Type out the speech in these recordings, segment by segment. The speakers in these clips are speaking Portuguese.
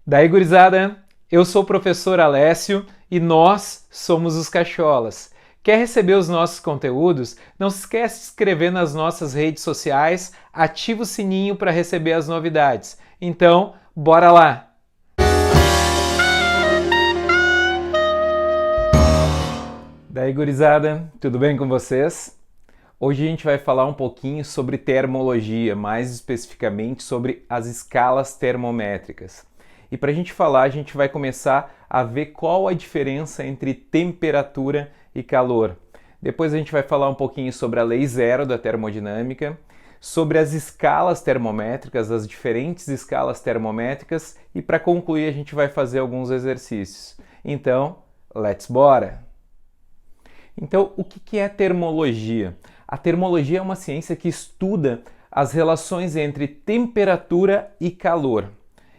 Daí, gurizada, eu sou o professor Alessio e nós somos os Cacholas. Quer receber os nossos conteúdos? Não se esquece de se inscrever nas nossas redes sociais, ativa o sininho para receber as novidades. Então, bora lá! Daí, gurizada, tudo bem com vocês? Hoje a gente vai falar um pouquinho sobre termologia, mais especificamente sobre as escalas termométricas. E para a gente falar, a gente vai começar a ver qual a diferença entre temperatura e calor. Depois a gente vai falar um pouquinho sobre a lei zero da termodinâmica, sobre as escalas termométricas, as diferentes escalas termométricas e para concluir a gente vai fazer alguns exercícios. Então, let's bora! Então, o que é termologia? A termologia é uma ciência que estuda as relações entre temperatura e calor.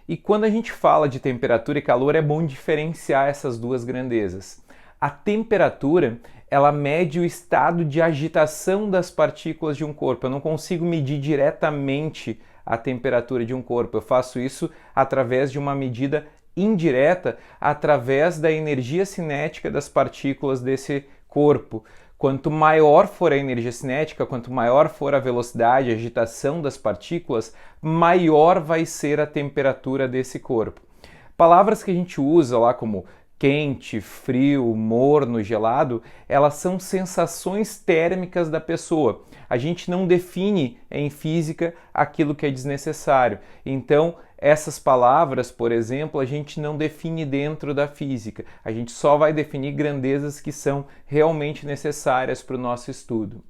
E quando a gente fala de temperatura e calor, é bom diferenciar essas duas grandezas. A temperatura, ela mede o estado de agitação das partículas de um corpo. Eu não consigo medir diretamente a temperatura de um corpo. Eu faço isso através de uma medida indireta, através da energia cinética das partículas desse corpo. Quanto maior for a energia cinética, quanto maior for a velocidade, a agitação das partículas, maior vai ser a temperatura desse corpo. Palavras que a gente usa lá como quente, frio, morno, gelado, elas são sensações térmicas da pessoa. A gente não define em física aquilo que é desnecessário. Então, essas palavras, por exemplo, a gente não define dentro da física. A gente só vai definir grandezas que são realmente necessárias para o nosso estudo.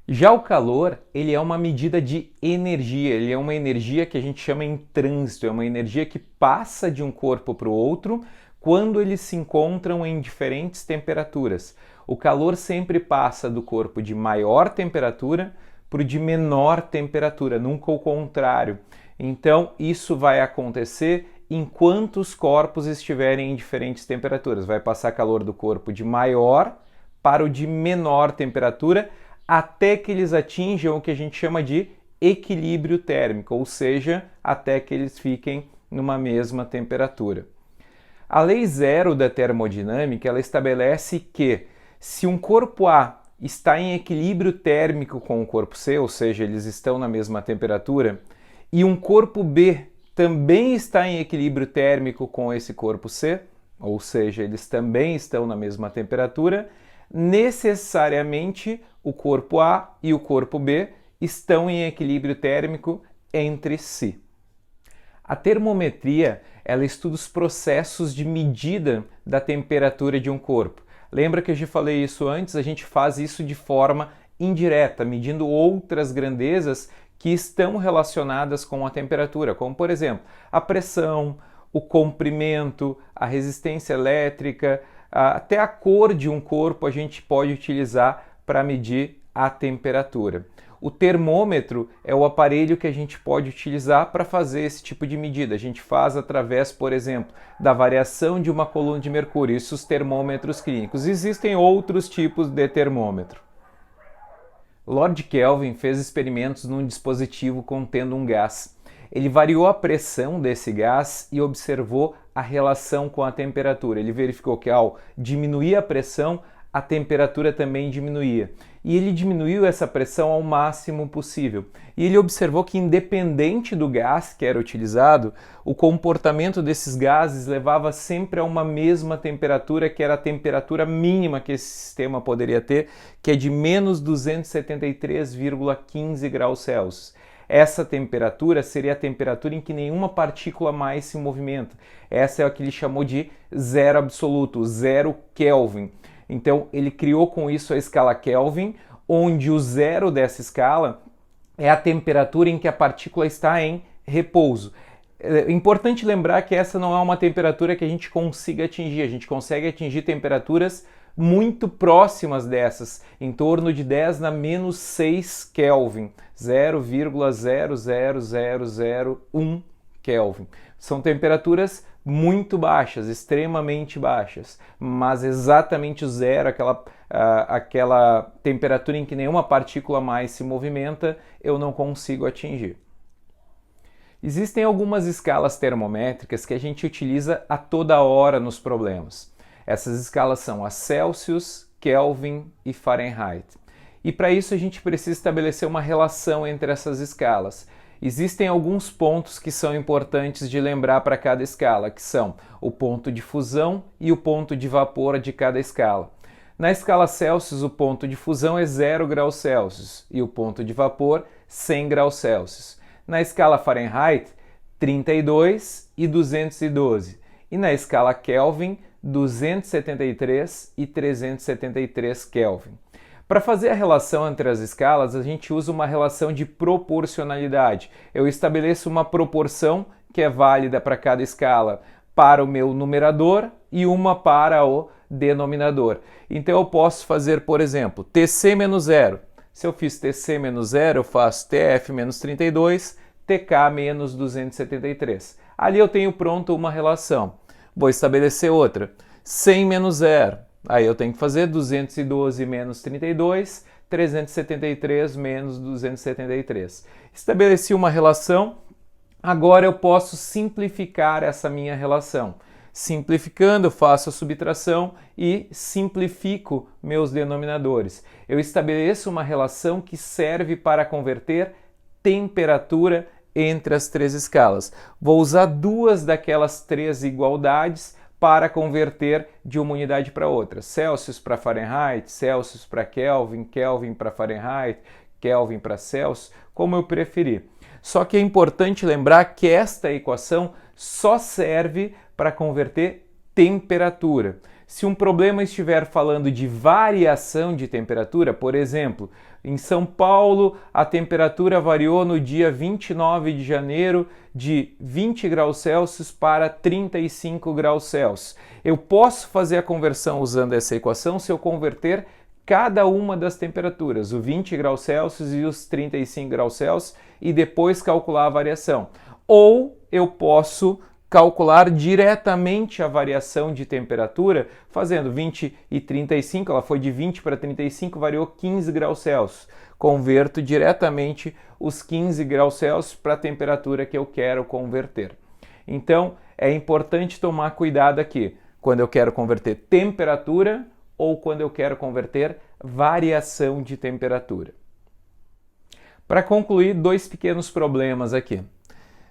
Já o calor, ele é uma medida de energia, ele é uma energia que a gente chama em trânsito, é uma energia que passa de um corpo para o outro quando eles se encontram em diferentes temperaturas. O calor sempre passa do corpo de maior temperatura para o de menor temperatura, nunca o contrário. Então, isso vai acontecer enquanto os corpos estiverem em diferentes temperaturas. Vai passar calor do corpo de maior para o de menor temperatura, até que eles atinjam o que a gente chama de equilíbrio térmico, ou seja, até que eles fiquem numa mesma temperatura. A lei zero da termodinâmica, ela estabelece que se um corpo A está em equilíbrio térmico com o corpo C, ou seja, eles estão na mesma temperatura, e um corpo B também está em equilíbrio térmico com esse corpo C, ou seja, eles também estão na mesma temperatura, necessariamente o corpo A e o corpo B estão em equilíbrio térmico entre si. A termometria, ela estuda os processos de medida da temperatura de um corpo. Lembra que eu já falei isso antes? A gente faz isso de forma indireta, medindo outras grandezas que estão relacionadas com a temperatura, como por exemplo, a pressão, o comprimento, a resistência elétrica, até a cor de um corpo a gente pode utilizar para medir a temperatura. O termômetro é o aparelho que a gente pode utilizar para fazer esse tipo de medida. A gente faz através, por exemplo, da variação de uma coluna de mercúrio, isso os termômetros clínicos. Existem outros tipos de termômetro. Lord Kelvin fez experimentos num dispositivo contendo um gás. Ele variou a pressão desse gás e observou a relação com a temperatura. Ele verificou que ao diminuir a pressão, a temperatura também diminuía. E ele diminuiu essa pressão ao máximo possível. E ele observou que, independente do gás que era utilizado, o comportamento desses gases levava sempre a uma mesma temperatura, que era a temperatura mínima que esse sistema poderia ter, que é de menos 273,15 graus Celsius. Essa temperatura seria a temperatura em que nenhuma partícula mais se movimenta. Essa é o que ele chamou de zero absoluto, zero Kelvin. Então, ele criou com isso a escala Kelvin, onde o zero dessa escala é a temperatura em que a partícula está em repouso. É importante lembrar que essa não é uma temperatura que a gente consiga atingir. A gente consegue atingir temperaturas muito próximas dessas, em torno de 10 na menos 6 Kelvin, 0,00001 Kelvin. São temperaturas muito baixas, extremamente baixas, mas exatamente o zero, aquela temperatura em que nenhuma partícula mais se movimenta, eu não consigo atingir. Existem algumas escalas termométricas que a gente utiliza a toda hora nos problemas. Essas escalas são a Celsius, Kelvin e Fahrenheit. E para isso a gente precisa estabelecer uma relação entre essas escalas. Existem alguns pontos que são importantes de lembrar para cada escala, que são o ponto de fusão e o ponto de vapor de cada escala. Na escala Celsius, o ponto de fusão é 0 graus Celsius e o ponto de vapor 100 graus Celsius. Na escala Fahrenheit, 32 e 212. E na escala Kelvin, 273 e 373 Kelvin. Para fazer a relação entre as escalas, a gente usa uma relação de proporcionalidade. Eu estabeleço uma proporção que é válida para cada escala para o meu numerador e uma para o denominador. Então eu posso fazer, por exemplo, TC menos 0. Se eu fiz TC menos 0, eu faço TF menos 32, TK menos 273. Ali eu tenho pronto uma relação. Vou estabelecer outra. 100 menos 0. Aí eu tenho que fazer 212 menos 32, 373 menos 273. Estabeleci uma relação. Agora eu posso simplificar essa minha relação. Simplificando, eu faço a subtração e simplifico meus denominadores. Eu estabeleço uma relação que serve para converter temperatura entre as três escalas. Vou usar duas daquelas três igualdades para converter de uma unidade para outra. Celsius para Fahrenheit, Celsius para Kelvin, Kelvin para Fahrenheit, Kelvin para Celsius, como eu preferir. Só que é importante lembrar que esta equação só serve para converter temperatura. Se um problema estiver falando de variação de temperatura, por exemplo, em São Paulo a temperatura variou no dia 29 de janeiro de 20 graus Celsius para 35 graus Celsius. Eu posso fazer a conversão usando essa equação se eu converter cada uma das temperaturas, o 20 graus Celsius e os 35 graus Celsius, e depois calcular a variação. Ou eu posso calcular diretamente a variação de temperatura, fazendo 20 e 35, ela foi de 20 para 35, variou 15 graus Celsius. Converto diretamente os 15 graus Celsius para a temperatura que eu quero converter. Então, é importante tomar cuidado aqui, quando eu quero converter temperatura ou quando eu quero converter variação de temperatura. Para concluir, dois pequenos problemas aqui.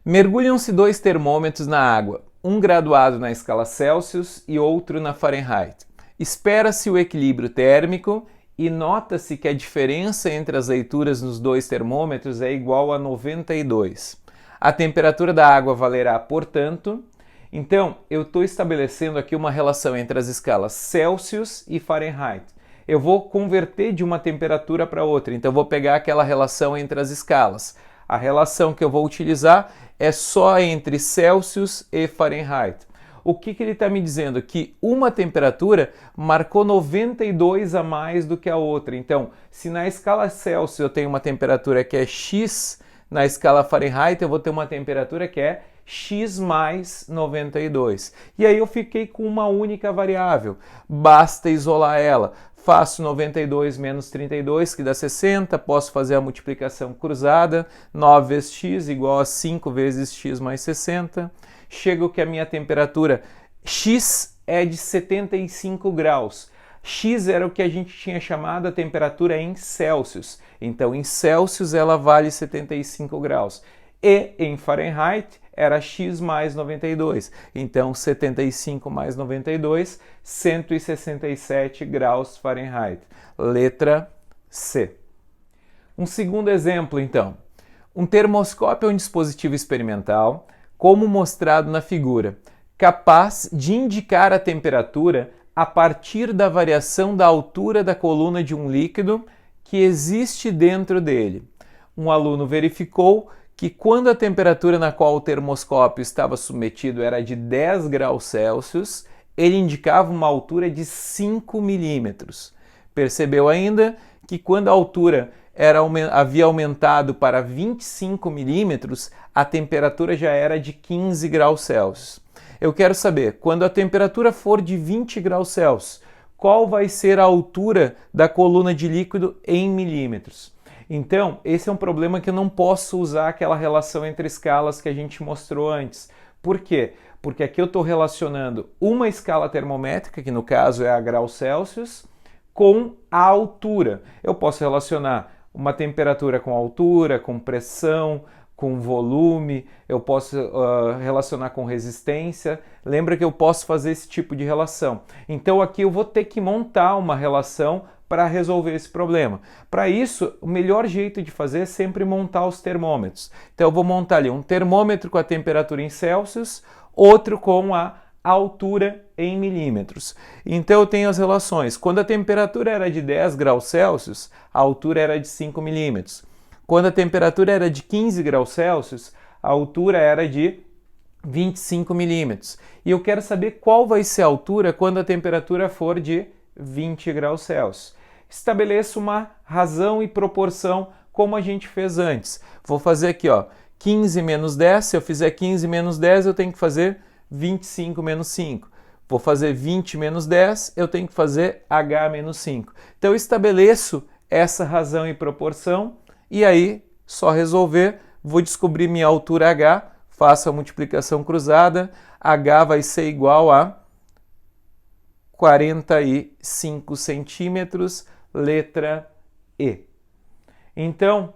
Mergulham-se dois termômetros na água, um graduado na escala Celsius e outro na Fahrenheit. Espera-se o equilíbrio térmico e nota-se que a diferença entre as leituras nos dois termômetros é igual a 92. A temperatura da água valerá, portanto, então eu estou estabelecendo aqui uma relação entre as escalas Celsius e Fahrenheit. Eu vou converter de uma temperatura para outra, então eu vou pegar aquela relação entre as escalas. A relação que eu vou utilizar é só entre Celsius e Fahrenheit. O que ele está me dizendo? Que uma temperatura marcou 92 a mais do que a outra. Então, se na escala Celsius eu tenho uma temperatura que é X, na escala Fahrenheit eu vou ter uma temperatura que é X mais 92. E aí eu fiquei com uma única variável. Basta isolar ela. Faço 92 menos 32, que dá 60. Posso fazer a multiplicação cruzada. 9 vezes x igual a 5 vezes x mais 60. Chego que a minha temperatura x é de 75 graus. X era o que a gente tinha chamado a temperatura em Celsius. Então, em Celsius, ela vale 75 graus. E em Fahrenheit, era x mais 92. Então, 75 mais 92, 167 graus Fahrenheit. Letra C. Um segundo exemplo, então. Um termoscópio é um dispositivo experimental, como mostrado na figura, capaz de indicar a temperatura a partir da variação da altura da coluna de um líquido que existe dentro dele. Um aluno verificou que quando a temperatura na qual o termoscópio estava submetido era de 10 graus Celsius, ele indicava uma altura de 5 milímetros. Percebeu ainda que quando a altura havia aumentado para 25 milímetros, a temperatura já era de 15 graus Celsius. Eu quero saber, quando a temperatura for de 20 graus Celsius, qual vai ser a altura da coluna de líquido em milímetros? Então, esse é um problema que eu não posso usar aquela relação entre escalas que a gente mostrou antes. Por quê? Porque aqui eu estou relacionando uma escala termométrica, que no caso é a graus Celsius, com a altura. Eu posso relacionar uma temperatura com altura, com pressão, com volume, eu posso relacionar com resistência. Lembra que eu posso fazer esse tipo de relação. Então aqui eu vou ter que montar uma relação para resolver esse problema. Para isso, o melhor jeito de fazer é sempre montar os termômetros. Então eu vou montar ali um termômetro com a temperatura em Celsius, outro com a altura em milímetros. Então eu tenho as relações. Quando a temperatura era de 10 graus Celsius, a altura era de 5 milímetros. Quando a temperatura era de 15 graus Celsius, a altura era de 25 milímetros. E eu quero saber qual vai ser a altura quando a temperatura for de 20 graus Celsius. Estabeleço uma razão e proporção como a gente fez antes. Vou fazer aqui, ó, 15 menos 10. Se eu fizer 15 menos 10, eu tenho que fazer 25 menos 5. Vou fazer 20 menos 10, eu tenho que fazer H menos 5. Então eu estabeleço essa razão e proporção e aí só resolver, vou descobrir minha altura H, faço a multiplicação cruzada, H vai ser igual a 45 centímetros, letra E. Então,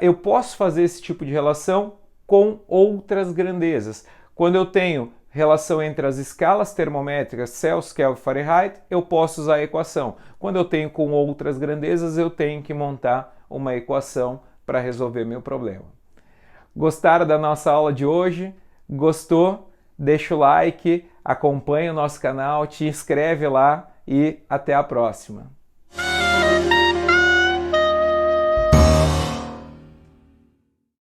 eu posso fazer esse tipo de relação com outras grandezas. Quando eu tenho relação entre as escalas termométricas Celsius, Kelvin, Fahrenheit, eu posso usar a equação. Quando eu tenho com outras grandezas, eu tenho que montar uma equação para resolver meu problema. Gostaram da nossa aula de hoje? Gostou? Deixa o like, acompanha o nosso canal, te inscreve lá e até a próxima.